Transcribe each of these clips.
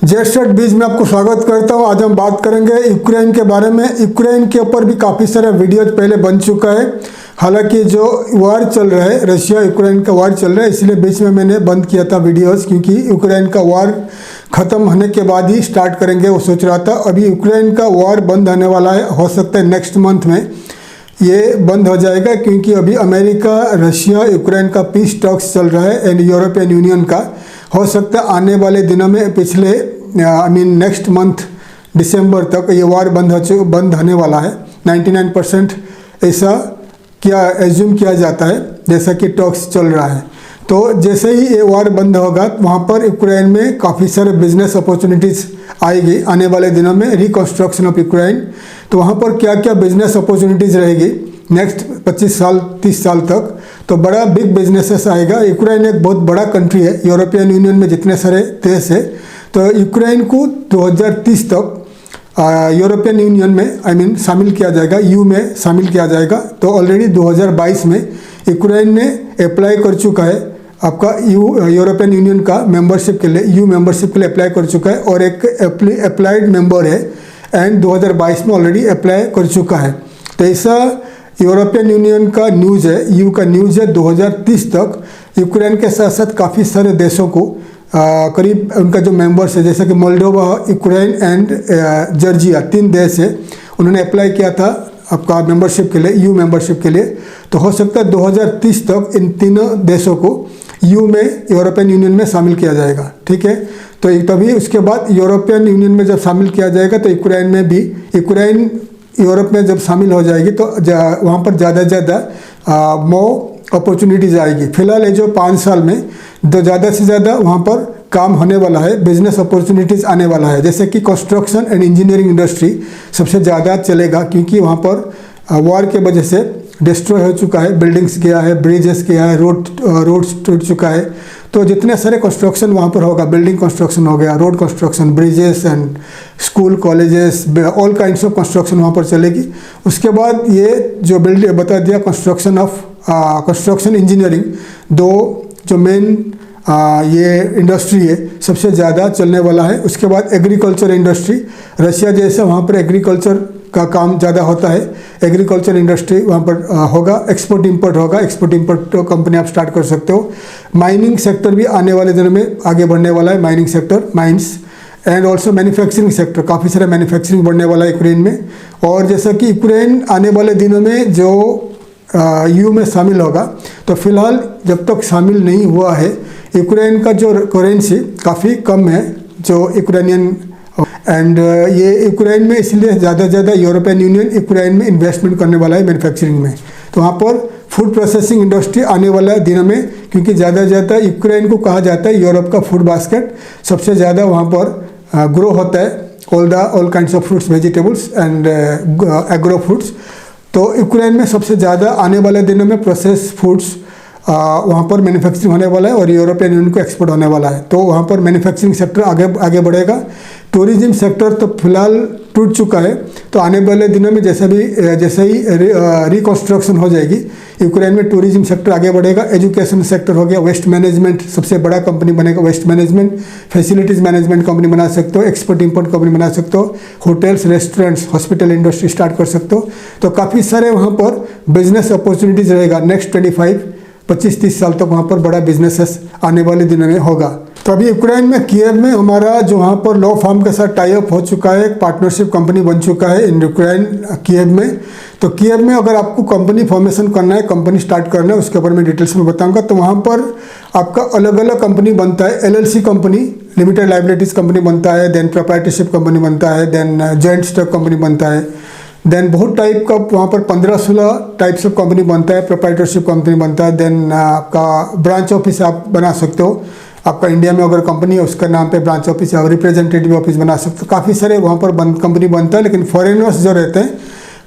Jet set बीज में आपको स्वागत करता हूं। आज हम बात करेंगे यूक्रेन के बारे में। यूक्रेन के ऊपर भी काफ़ी सारे वीडियोज पहले बन चुका है। हालांकि जो वार चल रहा है, रशिया यूक्रेन का वार चल रहा है, इसलिए बीच में मैंने बंद किया था वीडियोस, क्योंकि यूक्रेन का वार ख़त्म होने के बाद ही स्टार्ट करेंगे वो सोच रहा था। अभी यूक्रेन का वार बंद होने वाला है, हो सकता है नेक्स्ट मंथ में ये बंद हो जाएगा, क्योंकि अभी अमेरिका, रशिया, यूक्रेन का पीस टॉक्स चल रहा है एंड यूरोपियन यूनियन का। हो सकता है आने वाले दिनों में पिछले नेक्स्ट मंथ दिसंबर तक ये वार बंद होने वाला है। 99% ऐसा एज्यूम किया जाता है, जैसा कि टॉक्स चल रहा है। तो जैसे ही ये वार बंद होगा तो वहाँ पर यूक्रेन में काफ़ी सारे बिजनेस अपॉर्चुनिटीज़ आएगी आने वाले दिनों में। रिकंस्ट्रक्शन ऑफ यूक्रेन, तो वहाँ पर क्या क्या बिजनेस अपॉर्चुनिटीज़ रहेगी नेक्स्ट 25 साल 30 साल तक, तो बड़ा बिग बिजनेसेस आएगा। यूक्रेन एक बहुत बड़ा कंट्री है, यूरोपियन यूनियन में जितने सारे देश है, तो यूक्रेन को 2030 तक यूरोपियन यूनियन में शामिल किया जाएगा, यू में शामिल किया जाएगा। तो ऑलरेडी 2022 में यूक्रेन ने अप्लाई कर चुका है आपका यूरोपियन यूनियन का मेंबरशिप के लिए, यू मेंबरशिप के लिए अप्लाई कर चुका है और एक अप्लाइड मेंबर है एंड 2022 में ऑलरेडी अप्लाई कर चुका है। तो ऐसा यूरोपियन यूनियन का न्यूज़ है, यू का न्यूज़ है 2030 तक यूक्रेन के साथ साथ काफ़ी सारे देशों को करीब उनका जो मेंबर्स है, जैसे कि मोल्डोवा, यूक्रेन एंड जॉर्जिया, 3 देश है, उन्होंने अप्लाई किया था आपका मेंबरशिप के लिए, यू मेंबरशिप के लिए। तो हो सकता है 2030 तक इन तीनों देशों को यू में, यूरोपियन यूनियन में शामिल किया जाएगा। ठीक है, तो तभी उसके बाद यूरोपियन यूनियन में जब शामिल किया जाएगा तो यूक्रेन में भी, यूक्रेन यूरोप में जब शामिल हो जाएगी तो वहाँ पर ज़्यादा से ज़्यादा मोर अपॉर्चुनिटीज़ आएगी। फिलहाल ये जो 5 साल में तो ज़्यादा से ज़्यादा वहाँ पर काम होने वाला है, बिजनेस अपॉर्चुनिटीज़ आने वाला है। जैसे कि कंस्ट्रक्शन एंड इंजीनियरिंग इंडस्ट्री सबसे ज़्यादा चलेगा, क्योंकि वहाँ पर वॉर के वजह से डिस्ट्रॉय हो चुका है, बिल्डिंग्स गया है, ब्रिजेस गया है, रोड्स टूट चुका है। तो जितने सारे कंस्ट्रक्शन वहाँ पर होगा, बिल्डिंग कंस्ट्रक्शन हो गया, road construction, bridges and school, colleges, all kinds of construction वहाँ पर चलेगी। उसके बाद ये जो बिल्डिंग बता दिया, कंस्ट्रक्शन इंजीनियरिंग, दो जो मेन ये इंडस्ट्री है सबसे ज़्यादा चलने वाला है। उसके बाद एग्रीकल्चर इंडस्ट्री, रशिया जैसा वहाँ पर एग्रीकल्चर का काम ज़्यादा होता है, एग्रीकल्चर इंडस्ट्री वहाँ पर होगा, एक्सपोर्ट इंपोर्ट होगा, एक्सपोर्ट इंपोर्ट कंपनी आप स्टार्ट कर सकते हो। माइनिंग सेक्टर भी आने वाले दिनों में आगे बढ़ने वाला है, mining sector, mines and also manufacturing sector, काफ़ी सारा मैन्युफैक्चरिंग बढ़ने वाला है यूक्रेन में। और जैसा कि यूक्रेन आने वाले दिनों में जो यू में शामिल होगा, तो फिलहाल जब तक शामिल नहीं हुआ है, यूक्रेन का जो करेंसी काफ़ी कम है, जो यूक्रेनियन, एंड ये यूक्रेन में इसलिए ज़्यादा से ज़्यादा यूरोपियन यूनियन यूक्रेन में इन्वेस्टमेंट करने वाला है मैन्युफैक्चरिंग में। तो वहाँ पर फूड प्रोसेसिंग इंडस्ट्री आने वाला दिनों में, क्योंकि ज़्यादा से ज़्यादा यूक्रेन को कहा जाता है यूरोप का फूड बास्केट, सबसे ज़्यादा वहाँ पर ग्रो होता है all kinds of fruits, vegetables and agro foods. तो यूक्रेन में सबसे ज़्यादा आने वाले दिनों में प्रोसेस फूड्स वहाँ पर मैन्युफैक्चरिंग होने वाला है और यूरोपियन यूनियन को एक्सपोर्ट होने वाला है। तो वहाँ पर मैन्युफैक्चरिंग सेक्टर आगे बढ़ेगा। टूरिज्म सेक्टर तो फिलहाल टूट चुका है, तो आने वाले दिनों में जैसे ही रिकंस्ट्रक्शन हो जाएगी, यूक्रेन में टूरिज्म सेक्टर आगे बढ़ेगा। एजुकेशन सेक्टर हो गया, वेस्ट मैनेजमेंट सबसे बड़ा कंपनी बनेगा, waste management, facilities management company बना सकते हो, एक्सपोर्ट इंपोर्ट कंपनी बना सकते हो, hotels, restaurants, hospital industry start कर सकते हो। तो काफ़ी सारे वहाँ पर बिजनेस अपॉर्चुनिटीज़ रहेगा। नेक्स्ट 25-30 साल तक वहाँ पर बड़ा बिजनेसेस आने वाले दिनों में होगा। तो अभी यूक्रेन में कीव में हमारा जो वहाँ पर लॉ फर्म के साथ टाई अप हो चुका है, एक पार्टनरशिप कंपनी बन चुका है इन यूक्रेन कीव में। तो कीव में अगर आपको कंपनी फॉर्मेशन करना है, कंपनी स्टार्ट करना है, उसके बारे में डिटेल्स में बताऊंगा। तो वहाँ पर आपका अलग अलग कंपनी बनता है, LLC company, limited liabilities company बनता है, देन प्रोप्राइटरशिप कंपनी बनता है, देन जॉइंट स्टॉक कंपनी बनता है, देन बहुत टाइप का वहाँ पर 15-16 टाइप्स ऑफ कंपनी बनता है, प्रोप्राइटरशिप कंपनी बनता है। देन आपका ब्रांच ऑफिस आप बना सकते हो, आपका इंडिया में अगर कंपनी है उसका नाम पे ब्रांच ऑफिस या रिप्रेजेंटेटिव ऑफिस बना सकते हो। काफ़ी सारे वहाँ पर कंपनी बनता है, लेकिन फॉरेनर्स जो रहते हैं,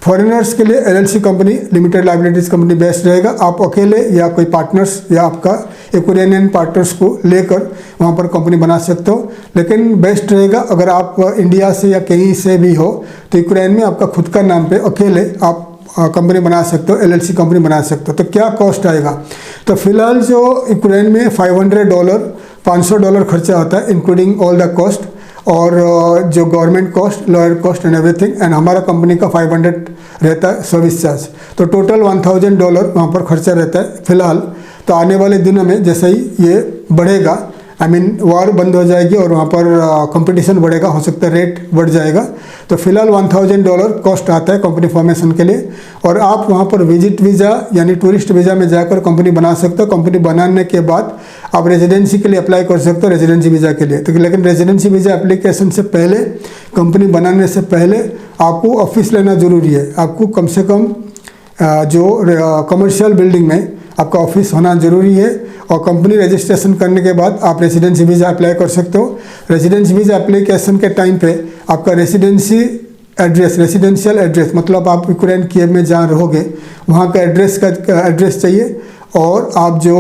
फॉरेनर्स के लिए LLC company, limited liabilities company best रहेगा। आप अकेले या कोई पार्टनर्स या आपका यूक्रेनियन पार्टनर्स को लेकर वहाँ पर कंपनी बना सकते हो। लेकिन बेस्ट रहेगा अगर आप इंडिया से या कहीं से भी हो, तो यूक्रेन में आपका खुद का नाम पे अकेले आप कंपनी बना सकते हो, LLC कंपनी बना सकते हो। तो क्या कॉस्ट आएगा? तो फिलहाल जो यूक्रेन में $500 $500 खर्चा होता है, इंक्लूडिंग ऑल द कॉस्ट। और जो government cost, lawyer cost and everything, and हमारा कंपनी का 500 रहता है सर्विस चार्ज। तो टोटल $1000 वहाँ पर खर्चा रहता है फिलहाल। तो आने वाले दिनों में जैसे ही ये बढ़ेगा, वॉर बंद हो जाएगी और वहाँ पर कंपटीशन बढ़ेगा, हो सकता है रेट बढ़ जाएगा। तो फिलहाल $1000 कॉस्ट आता है कंपनी फॉर्मेशन के लिए। और आप वहाँ पर विजिट वीज़ा यानी टूरिस्ट वीज़ा में जाकर कंपनी बना सकते हो। कंपनी बनाने के बाद आप रेजिडेंसी के लिए अप्लाई कर सकते हो, रेजिडेंसी वीज़ा के लिए। तो लेकिन रेजिडेंसी वीज़ा एप्लीकेशन से पहले, कंपनी बनाने से पहले आपको ऑफिस लेना ज़रूरी है। आपको कम से कम जो कमर्शियल बिल्डिंग में आपका ऑफिस होना ज़रूरी है। और कंपनी रजिस्ट्रेशन करने के बाद आप रेजिडेंसी वीज़ा अप्लाई कर सकते हो। रेजिडेंसी वीज़ा एप्लीकेशन के टाइम पे आपका रेसिडेंशियल एड्रेस मतलब आप यूक्रेन कीव में जहाँ रहोगे वहाँ का एड्रेस चाहिए। और आप जो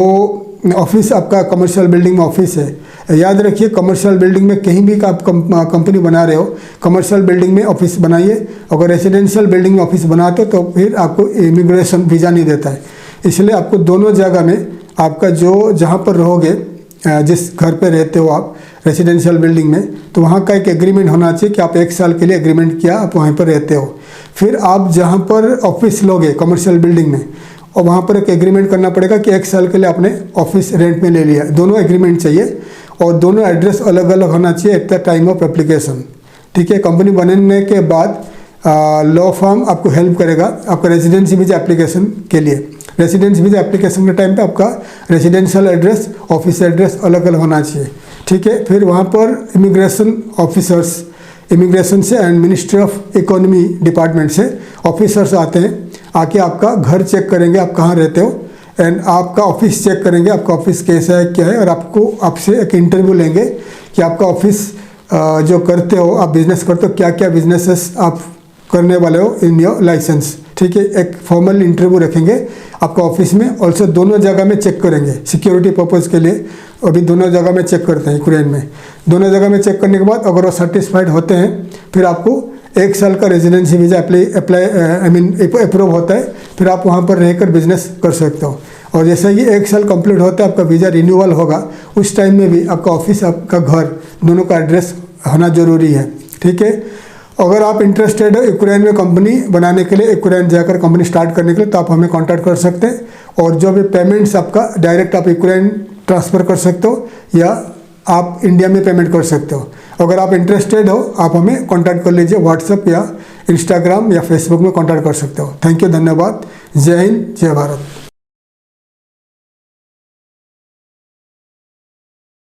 ऑफिस आपका कमर्शियल बिल्डिंग में ऑफिस है, याद रखिए कमर्शियल बिल्डिंग में कहीं भी आप कंपनी बना रहे हो, कमर्शियल बिल्डिंग में ऑफिस बनाइए। अगर रेसिडेंशियल बिल्डिंग में ऑफिस बनाते हो तो फिर आपको इमिग्रेशन वीज़ा नहीं देता है। इसलिए आपको दोनों जगह में आपका जो जहाँ पर रहोगे, जिस घर पे रहते हो आप रेसिडेंशियल बिल्डिंग में, तो वहाँ का एक एग्रीमेंट होना चाहिए कि आप 1 साल के लिए एग्रीमेंट किया, आप वहीं पर रहते हो। फिर आप जहाँ पर ऑफिस लोगे कमर्शियल बिल्डिंग में, और वहाँ पर एक एग्रीमेंट करना पड़ेगा कि 1 साल के लिए आपने ऑफिस रेंट में ले लिया। दोनों एग्रीमेंट चाहिए और दोनों एड्रेस अलग अलग होना चाहिए at the time of application. ठीक है। कंपनी बनने के बाद लॉ फर्म आपको हेल्प करेगा आपका रेजिडेंसी वीज़ा एप्लीकेशन के लिए। रेजिडेंस वीज़ा एप्लीकेशन के टाइम पे आपका रेजिडेंशियल एड्रेस, ऑफिस एड्रेस अलग अलग होना चाहिए। ठीक है। फिर वहाँ पर इमिग्रेशन ऑफिसर्स, इमिग्रेशन से and ministry of economy department से ऑफिसर्स आते हैं, आके आपका घर चेक करेंगे आप कहाँ रहते हो, एंड आपका ऑफिस चेक करेंगे आपका ऑफिस कैसा है क्या है, और आपसे एक इंटरव्यू लेंगे कि आपका ऑफिस जो करते हो, आप बिजनेस करते हो, क्या क्या बिजनेसेस आप करने वाले हो इन योर लाइसेंस। ठीक है। एक फॉर्मल इंटरव्यू रखेंगे आपका ऑफिस में। ऑल्सो दोनों जगह में चेक करेंगे सिक्योरिटी पर्पज़ के लिए। अभी दोनों जगह में चेक करते हैं यूक्रेन में। दोनों जगह में चेक करने के बाद अगर वो सर्टिस्फाइड होते हैं, फिर आपको 1 साल का रेजिडेंसी वीज़ा अप्रूव होता है। फिर आप वहाँ पर रहकर बिजनेस कर सकते हो। और जैसे ही 1 साल कंप्लीट होता है, आपका वीज़ा रिन्यूअल होगा, उस टाइम में भी आपका ऑफिस, आपका घर, दोनों का एड्रेस होना ज़रूरी है। ठीक है। अगर आप इंटरेस्टेड हो यूक्रेन में कंपनी बनाने के लिए, यूक्रेन जाकर कंपनी स्टार्ट करने के लिए, तो आप हमें कांटेक्ट कर सकते हैं। और जो भी पेमेंट्स आपका डायरेक्ट आप यूक्रेन ट्रांसफ़र कर सकते हो या आप इंडिया में पेमेंट कर सकते हो। अगर आप इंटरेस्टेड हो, आप हमें कांटेक्ट कर लीजिए, व्हाट्सएप या इंस्टाग्राम या फेसबुक में कांटेक्ट कर सकते हो। थैंक यू, धन्यवाद। जय हिंद, जय भारत।